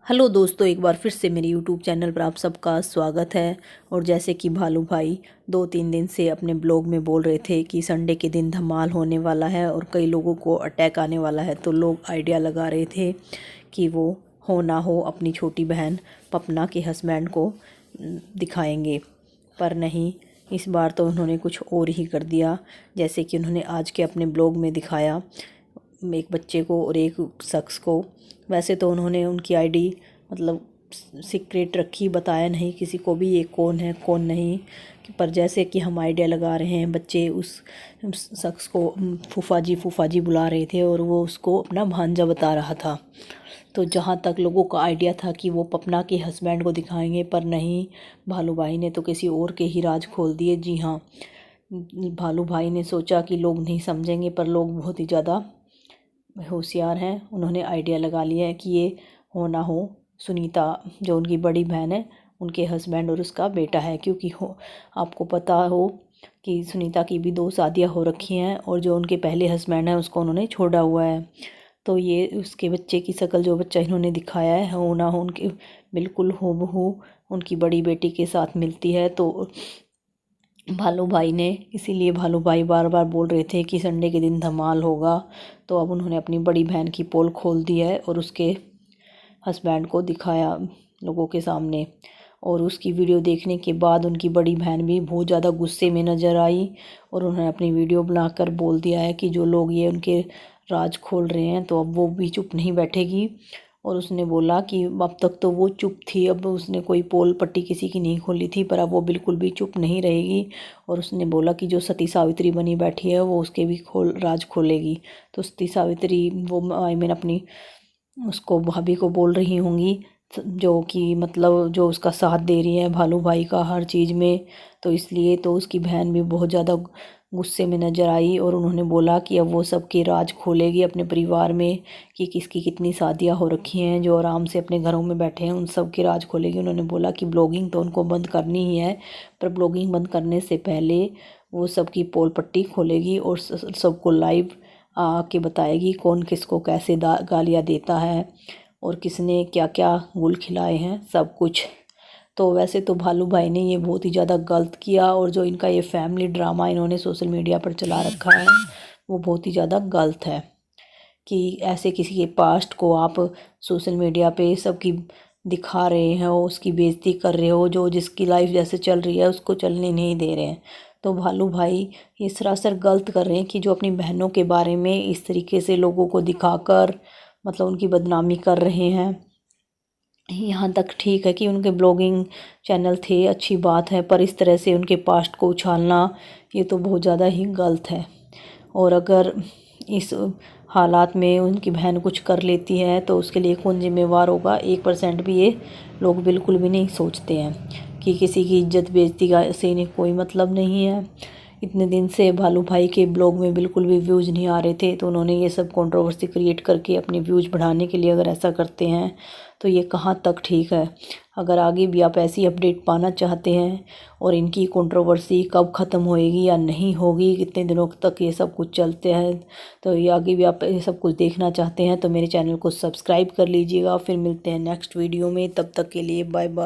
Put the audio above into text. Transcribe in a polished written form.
Hello दोस्तों, एक बार फिर से मेरे यूट्यूब चैनल पर आप सबका स्वागत है। और जैसे कि भालू भाई 2-3 दिन से अपने ब्लॉग में बोल रहे थे कि संडे के दिन धमाल होने वाला है और कई लोगों को अटैक आने वाला है, तो लोग आइडिया लगा रहे थे कि वो हो ना हो अपनी छोटी बहन पपना के हस्बैंड को दिखाएंगे। पर नहीं, इस बार तो उन्होंने कुछ और ही कर दिया। जैसे कि उन्होंने आज के अपने ब्लॉग में दिखाया एक बच्चे को और एक शख्स को। वैसे तो उन्होंने उनकी आईडी मतलब सीक्रेट रखी, बताया नहीं किसी को भी ये कौन है कौन नहीं। पर जैसे कि हम आइडिया लगा रहे हैं, बच्चे उस शख्स को फूफा जी बुला रहे थे और वो उसको अपना भांजा बता रहा था। तो जहाँ तक लोगों का आइडिया था कि वो पपना के हस्बैंड को दिखाएंगे, पर नहीं, भालू भाई ने तो किसी और के ही राज खोल दिए। जी हाँ, भालू भाई ने सोचा कि लोग नहीं समझेंगे, पर लोग बहुत ही ज़्यादा होशियार हैं। उन्होंने आइडिया लगा लिया है कि ये हो ना हो सुनीता, जो उनकी बड़ी बहन है, उनके हस्बैंड और उसका बेटा है। क्योंकि हो आपको पता हो कि सुनीता की भी 2 शादियां हो रखी हैं और जो उनके पहले हस्बैंड है उसको उन्होंने छोड़ा हुआ है। तो ये उसके बच्चे की शक्ल, जो बच्चा इन्होंने दिखाया है, हो ना हो उनके बिल्कुल हूबहू उनकी बड़ी बेटी के साथ मिलती है। तो भालू भाई ने, इसीलिए भालू भाई बार बार बोल रहे थे कि संडे के दिन धमाल होगा। तो अब उन्होंने अपनी बड़ी बहन की पोल खोल दी है और उसके हस्बैंड को दिखाया लोगों के सामने। और उसकी वीडियो देखने के बाद उनकी बड़ी बहन भी बहुत ज़्यादा गुस्से में नज़र आई और उन्होंने अपनी वीडियो बनाकर बोल दिया है कि जो लोग ये उनके राज खोल रहे हैं, तो अब वो भी चुप नहीं बैठेगी। और उसने बोला कि अब तक तो वो चुप थी, अब उसने कोई पोल पट्टी किसी की नहीं खोली थी, पर अब वो बिल्कुल भी चुप नहीं रहेगी। और उसने बोला कि जो सती सावित्री बनी बैठी है वो उसके भी राज खोलेगी। तो सती सावित्री वो आई मीन अपनी उसको भाभी को बोल रही होंगी, जो कि मतलब जो उसका साथ दे रही है भालू भाई का हर चीज़ में। तो इसलिए तो उसकी बहन भी बहुत ज़्यादा गुस्से में नज़र आई और उन्होंने बोला कि अब वो सबके राज खोलेगी अपने परिवार में, कि किसकी कितनी शादियां हो रखी हैं, जो आराम से अपने घरों में बैठे हैं उन सब के राज खोलेगी। उन्होंने बोला कि ब्लॉगिंग तो उनको बंद करनी ही है, पर ब्लॉगिंग बंद करने से पहले वो सबकी पोल पट्टी खोलेगी और सबको लाइव आके बताएगी कौन किसको कैसे गालियाँ देता है और किसने क्या क्या गुल खिलाए हैं, सब कुछ। तो वैसे तो भालू भाई ने ये बहुत ही ज़्यादा गलत किया और जो इनका ये फैमिली ड्रामा इन्होंने सोशल मीडिया पर चला रखा है वो बहुत ही ज़्यादा गलत है। कि ऐसे किसी के पास्ट को आप सोशल मीडिया पे सबकी दिखा रहे हो, उसकी बेइज्जती कर रहे हो, जो जिसकी लाइफ जैसे चल रही है उसको चलने नहीं दे रहे हैं। तो भालू भाई ये सरासर गलत कर रहे हैं कि जो अपनी बहनों के बारे में इस तरीके से लोगों को दिखाकर मतलब उनकी बदनामी कर रहे हैं। यहाँ तक ठीक है कि उनके ब्लॉगिंग चैनल थे, अच्छी बात है, पर इस तरह से उनके पास्ट को उछालना ये तो बहुत ज़्यादा ही गलत है। और अगर इस हालात में उनकी बहन कुछ कर लेती है तो उसके लिए कौन जिम्मेवार होगा, 1% भी ये लोग बिल्कुल भी नहीं सोचते हैं। कि किसी की इज्जत बेइज्जती का से इन्हें कोई मतलब नहीं है। इतने दिन से भालू भाई के ब्लॉग में बिल्कुल भी व्यूज़ नहीं आ रहे थे, तो उन्होंने ये सब कंट्रोवर्सी क्रिएट करके अपने व्यूज़ बढ़ाने के लिए अगर ऐसा करते हैं तो ये कहाँ तक ठीक है। अगर आगे भी आप ऐसी अपडेट पाना चाहते हैं और इनकी कंट्रोवर्सी कब ख़त्म होएगी या नहीं होगी, कितने दिनों तक ये सब कुछ चलते हैं, तो ये आगे भी आप ये सब कुछ देखना चाहते हैं तो मेरे चैनल को सब्सक्राइब कर लीजिएगा। फिर मिलते हैं नेक्स्ट वीडियो में, तब तक के लिए बाय बाय।